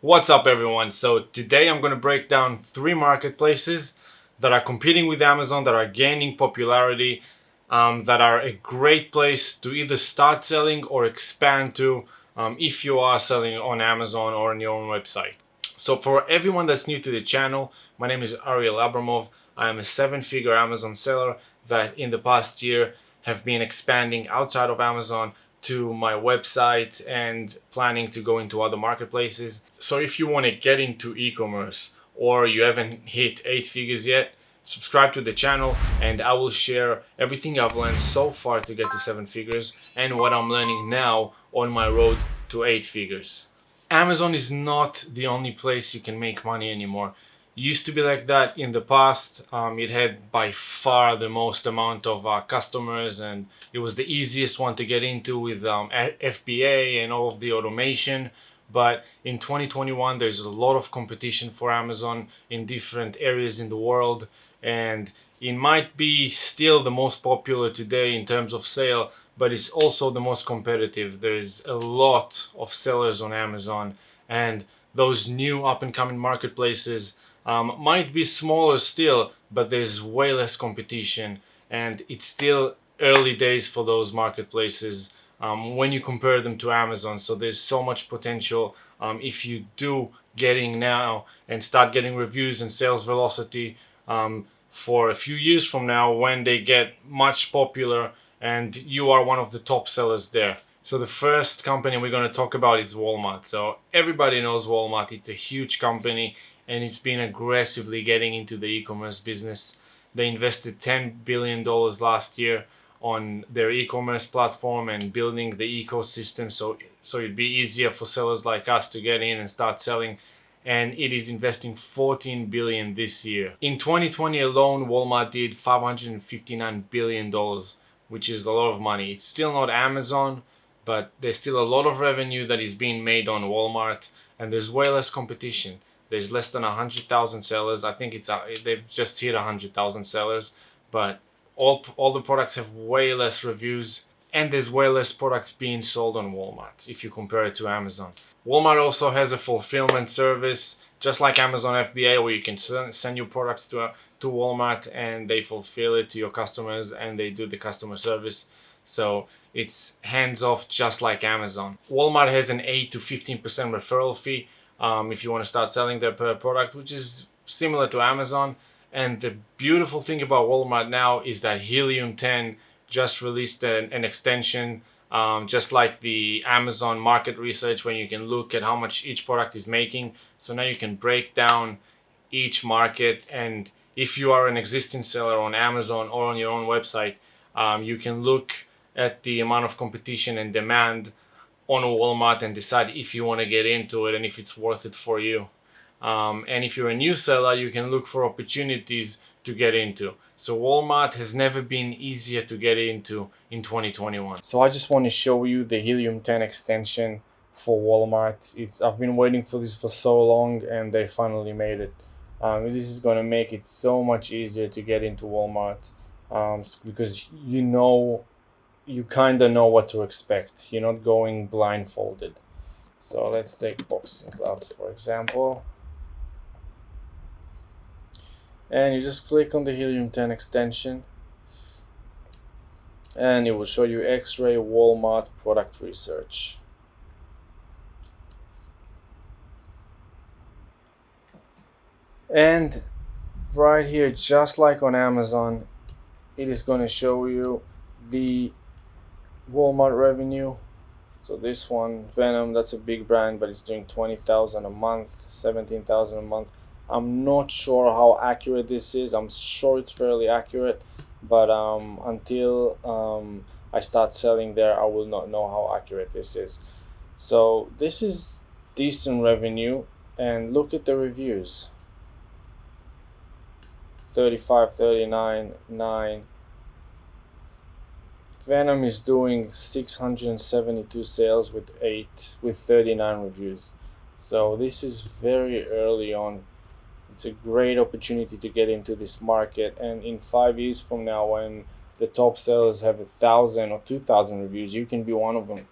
What's up, everyone? So today I'm going to break down 3 marketplaces that are competing with Amazon, that are gaining popularity, that are a great place to either start selling or expand to if you are selling on Amazon or on your own website. So for everyone that's new to the channel, my name is Ariel Abramov. I am a 7-figure Amazon seller that in the past year have been expanding outside of Amazon to my website and planning to go into other marketplaces. So if you want to get into e-commerce or you haven't hit 8 figures yet, subscribe to the channel and I will share everything I've learned so far to get to 7 figures and what I'm learning now on my road to 8 figures. Amazon is not the only place you can make money anymore. It used to be like that in the past. It had by far the most amount of customers, and it was the easiest one to get into with FBA and all of the automation. But in 2021, there's a lot of competition for Amazon in different areas in the world, and it might be still the most popular today in terms of sale, but it's also the most competitive. There's a lot of sellers on Amazon, and those new up-and-coming marketplaces might be smaller still, but there's way less competition, and it's still early days for those marketplaces when you compare them to Amazon. So there's so much potential if you do get in now and start getting reviews and sales velocity for a few years from now when they get much popular and you are one of the top sellers there. So the first company we're going to talk about is Walmart. So everybody knows Walmart. It's a huge company and it's been aggressively getting into the e-commerce business. They invested $10 billion last year on their e-commerce platform and building the ecosystem so it'd be easier for sellers like us to get in and start selling. And it is investing $14 billion this year. In 2020 alone, Walmart did $559 billion, which is a lot of money. It's still not Amazon, but there's still a lot of revenue that is being made on Walmart, and there's way less competition. There's less than 100,000 sellers. I think they've just hit 100,000 sellers, but all the products have way less reviews, and there's way less products being sold on Walmart if you compare it to Amazon. Walmart also has a fulfillment service, just like Amazon FBA, where you can send your products to Walmart and they fulfill it to your customers and they do the customer service. So it's hands off, just like Amazon. Walmart has an 8 to 15% referral fee if you want to start selling their product, which is similar to Amazon. And the beautiful thing about Walmart now is that Helium 10 just released an extension, just like the Amazon market research, when you can look at how much each product is making. So now you can break down each market, and if you are an existing seller on Amazon or on your own website, you can look at the amount of competition and demand on Walmart and decide if you want to get into it and if it's worth it for you. And if you're a new seller, you can look for opportunities to get into. So Walmart has never been easier to get into in 2021. So I just want to show you the Helium 10 extension for Walmart. I've been waiting for this for so long and they finally made it. This is going to make it so much easier to get into Walmart because you kind of know what to expect. You're not going blindfolded. So let's take boxing gloves, for example. And you just click on the Helium 10 extension and it will show you X-ray Walmart product research. And right here, just like on Amazon, it is going to show you the Walmart revenue. So this one, Venom, that's a big brand, but it's doing 20,000 a month, 17,000 a month. I'm not sure how accurate this is. I'm sure it's fairly accurate, but until I start selling there, I will not know how accurate this is. So this is decent revenue, and look at the reviews. 35, 39, 9. Venom is doing 672 sales with 39 reviews. So this is very early on. It's a great opportunity to get into this market, and in 5 years from now, when the top sellers have 1,000 or 2,000 reviews, you can be one of them.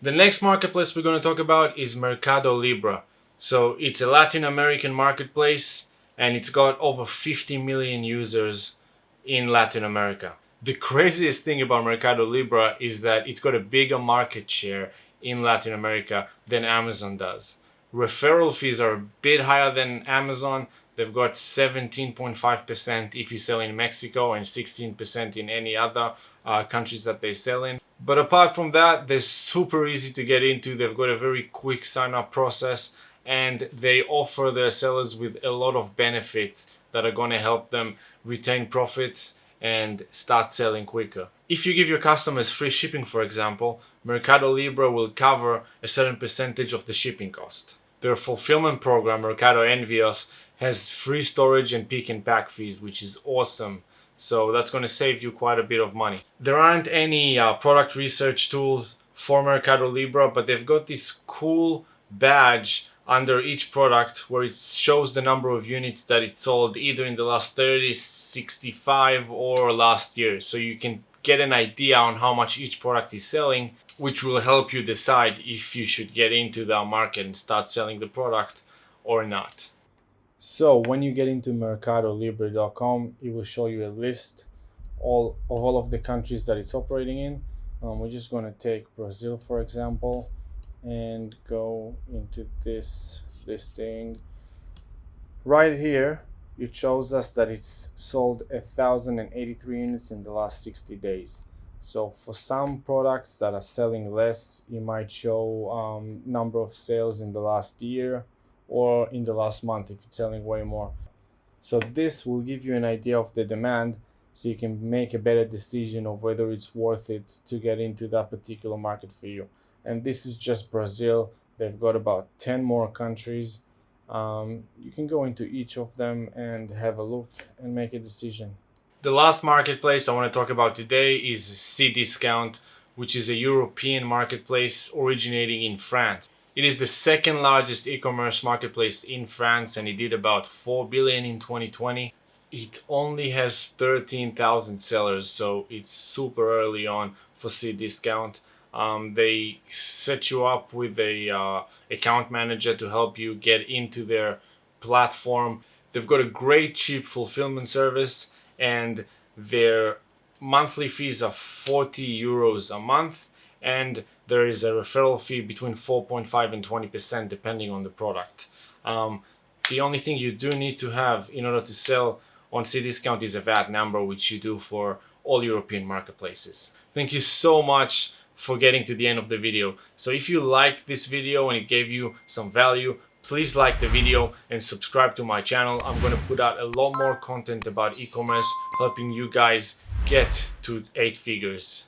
The next marketplace we're going to talk about is Mercado Libre. So it's a Latin American marketplace and it's got over 50 million users in Latin America. The craziest thing about Mercado Libre is that it's got a bigger market share in Latin America than Amazon does. Referral fees are a bit higher than Amazon. They've got 17.5% if you sell in Mexico and 16% in any other countries that they sell in. But apart from that, they're super easy to get into. They've got a very quick sign-up process and they offer their sellers with a lot of benefits that are going to help them retain profits and start selling quicker. If you give your customers free shipping, for example, Mercado Libre will cover a certain percentage of the shipping cost. Their fulfillment program, Mercado Envios, has free storage and pick and pack fees, which is awesome. So that's going to save you quite a bit of money. There aren't any product research tools for Mercado Libre, but they've got this cool badge under each product where it shows the number of units that it sold either in the last 30, 65 or last year. So you can get an idea on how much each product is selling, which will help you decide if you should get into the market and start selling the product or not. So when you get into MercadoLibre.com, it will show you a list of all of the countries that it's operating in. We're just going to take Brazil, for example, and go into this listing. Right here, it shows us that it's sold 1,083 units in the last 60 days. So for some products that are selling less, you might show number of sales in the last year or in the last month if it's selling way more. So this will give you an idea of the demand so you can make a better decision of whether it's worth it to get into that particular market for you. And this is just Brazil. They've got about 10 more countries. You can go into each of them and have a look and make a decision. The last marketplace I want to talk about today is Cdiscount, which is a European marketplace originating in France. It is the second largest e-commerce marketplace in France and it did about 4 billion in 2020. It only has 13,000 sellers, so it's super early on for Cdiscount. They set you up with a account manager to help you get into their platform. They've got a great cheap fulfillment service and their monthly fees are 40 euros a month and there is a referral fee between 4.5 and 20% depending on the product. The only thing you do need to have in order to sell on Cdiscount is a VAT number, which you do for all European marketplaces. Thank you so much for getting to the end of the video. So if you liked this video and it gave you some value, please like the video and subscribe to my channel. I'm going to put out a lot more content about e-commerce, helping you guys get to 8 figures.